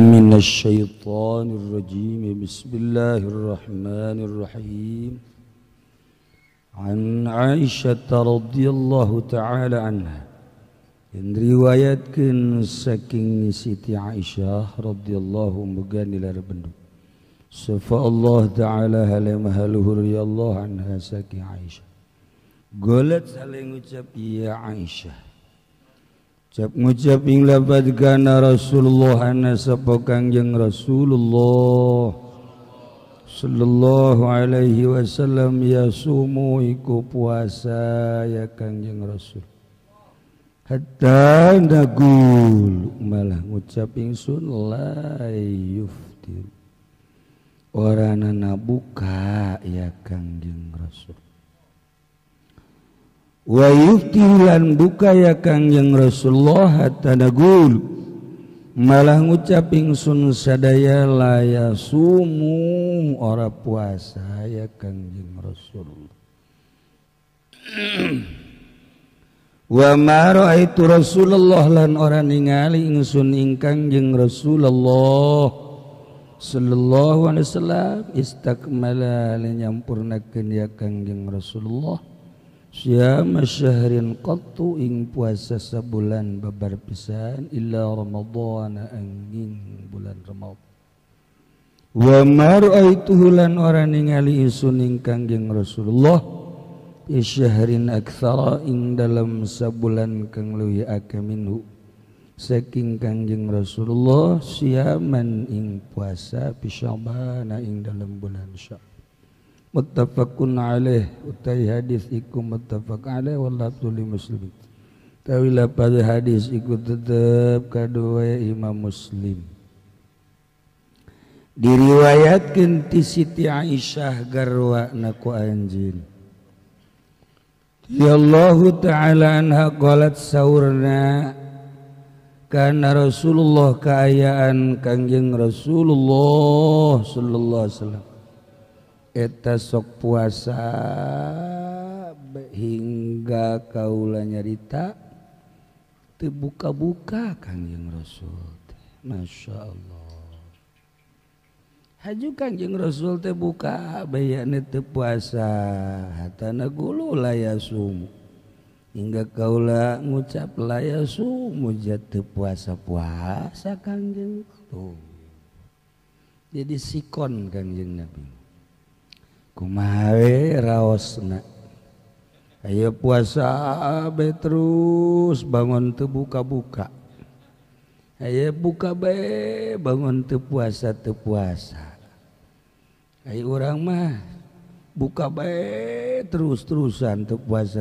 من الشيطان الرجيم بسم الله الرحمن الرحيم عن عائشة رضي الله تعالى عنها yang riwayatkeun saking Siti Aisyah radhiyallahu muga nilar benduk safa Allah taala halimah luhur ya Allah anha saking Aisyah golet saling ucap ya Aisyah cap ngucap ing lapad kana Rasulullah ana sapa Kangjeng Rasulullah sallallahu alaihi wasallam yasumu iku puasa ya Kangjeng Rasul hatta nagul malah ngucap ingsun la yuftir orana buka ya Kangjeng Rasul wa yuftilan buka ya Kangjeng Rasulullah hatta nagul malah ngucap ingsun sadaya la yasumu ora puasa ya Kangjeng Rasulullah wa ma raaitu Rasulullah lan ora ningali ingsun ing Kangjeng Rasulullah sallallahu alaihi wasallam istakmala nyampurnakeun ya Kangjeng Rasulullah syama syahrin qattu ing puasa sabulan babar pisan illa ramadhan angin bulan Ramadan wa ma raaitu lan ora ningali ingsun ing Kangjeng Rasulullah syahrin aktsara ing dalam sabulan kang leuwih akeh minhu saking Kangjeng Rasulullah siaman ing puasa fi Sya'ban ing dalam bulan Sya'ban muttafaqun alaih utai hadis iku muttafaq alaih wallahu li muslim tawila pada hadis iku tetep kadua Imam Muslim diriwayatkeun ti Siti Aisyah garwana ku anjeun ya Allah ta'ala anha qalat saurna kana Rasulullah kaayaan Kangjeng Rasulullah sallallahu alaihi wasallam eta sok puasa hingga kaula nyarita teu buka-buka Kangjeng Rasul Masya Allah haju Kangjeng Rasul teh buka bayana teu puasa hatana gulu layasum hingga kaula ngucap layasum mujat teu puasa-puasa Kangjeng tuh jadi sikon Kangjeng Nabi kumaha we raosna aya puasa be terus bangun teu buka-buka aya buka bae bangun teu puasa aya urang mah buka bae terus-terusan teu puasa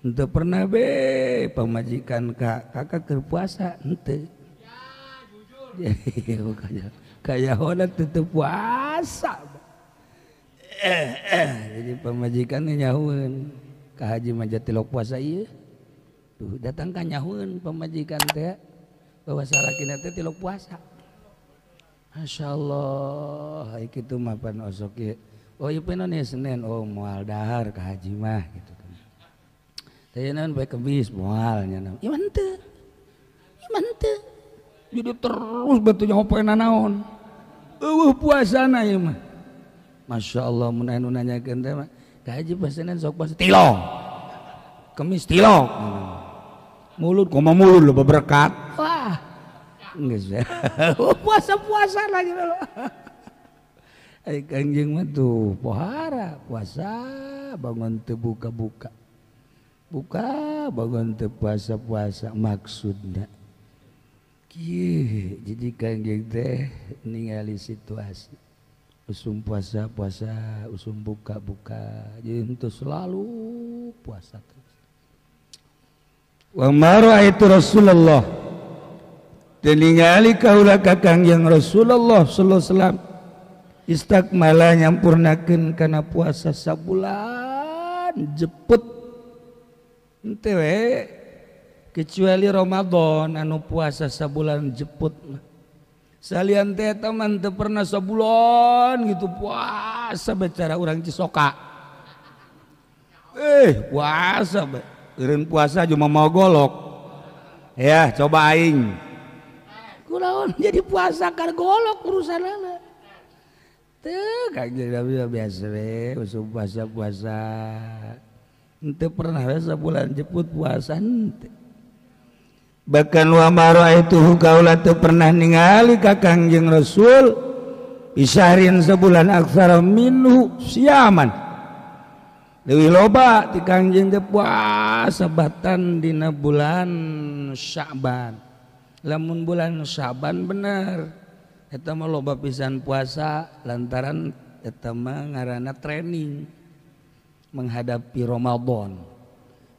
henteu pernah be pamajikan kakak keur puasa henteu ya jujur kaya hoda teu puasa jadi pemajikan nyahueun ka haji mah tilok puasa ieu tuh datang ka nyahueun pemajikan teh bahwa sarakina teh tilok puasa masyaallah ai kitu mah pan osok ieu oh ieu penon ya Senin oh moal dahar ka haji mah gitu kan teh naon bae Kamis moal nya naon iman teu jadi terus batu nyaho poe nanaon eueuh puasana ieu mah Masya Allah mun anu nanyakeun teh mah ka haji pas Senin sok puasa tilok Kamis tilok mulut kumaha mulut lo berkat wah geus puasa lagi lo ai Kangjeng mah tuh pohara puasa bangun teu buka-buka buka bangun teu puasa maksudna kieu jadi Kangjeng teh ningali situasi usum puasa usum buka jadi itu selalu puasa terus wa mara itu Rasulullah ningali kaula ka Kangjeng Rasulullah sallallahu alaihi wasallam istakmala nyampurnakeun kana puasa sabulan jeput henteu we kecuali Ramadan anu puasa sabulan jeput salian teh teman teu pernah sabulan gitu puasa bicara urang Cisoka puasa eureun puasa cuma mau golok ya coba aing kunaon jadi puasa kan golok urusanana. Teu Kangjeng Nabi biasa we usum puasa. Henteu pernah we sabulan jeput puasa henteu. Bahkan wa mara'aituhu kaula teu pernah ningali ka Kangjeng Rasul isahrin sebulan aksara minhu siaman. Leuwih loba ti Kangjeng teh puasa batan dina bulan Sya'ban. Lamun bulan Sya'ban bener eta mah loba pisan puasa lantaran eta mah ngaranna training menghadapi Ramadan.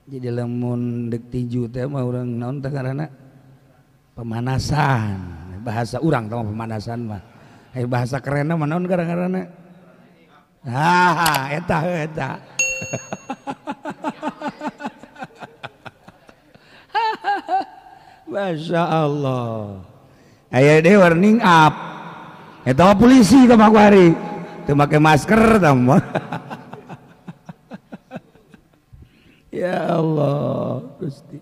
Jadi lamun dek tinju teh mah urang naon teh ngaranna pemanasan. Bahasa urang teh pemanasan mah. Bahasa kerenna mah naon ngaranna? Eta. Masya Allah. Aya deh warning up. Eta mah polisi teh mah kuari. Teu make masker teh mah. Ya Allah Gusti.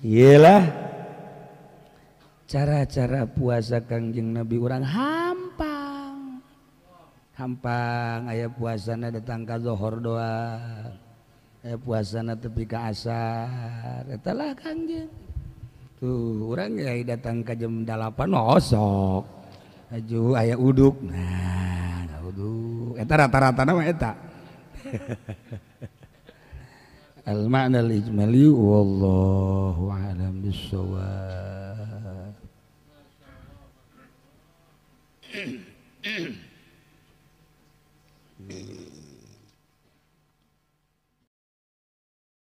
Iyalah cara-cara puasa Kangjeng Nabi urang hampang aya puasana datang ka zuhur doang, aya puasana tepi ka asar eta lah Kangjeng tuh urang ge datang ka jam 8 osok aju aya uduk nah uduk eta rata-ratana mah eta. Al-ma'na al-ijmali wallahu a'lam bissawab.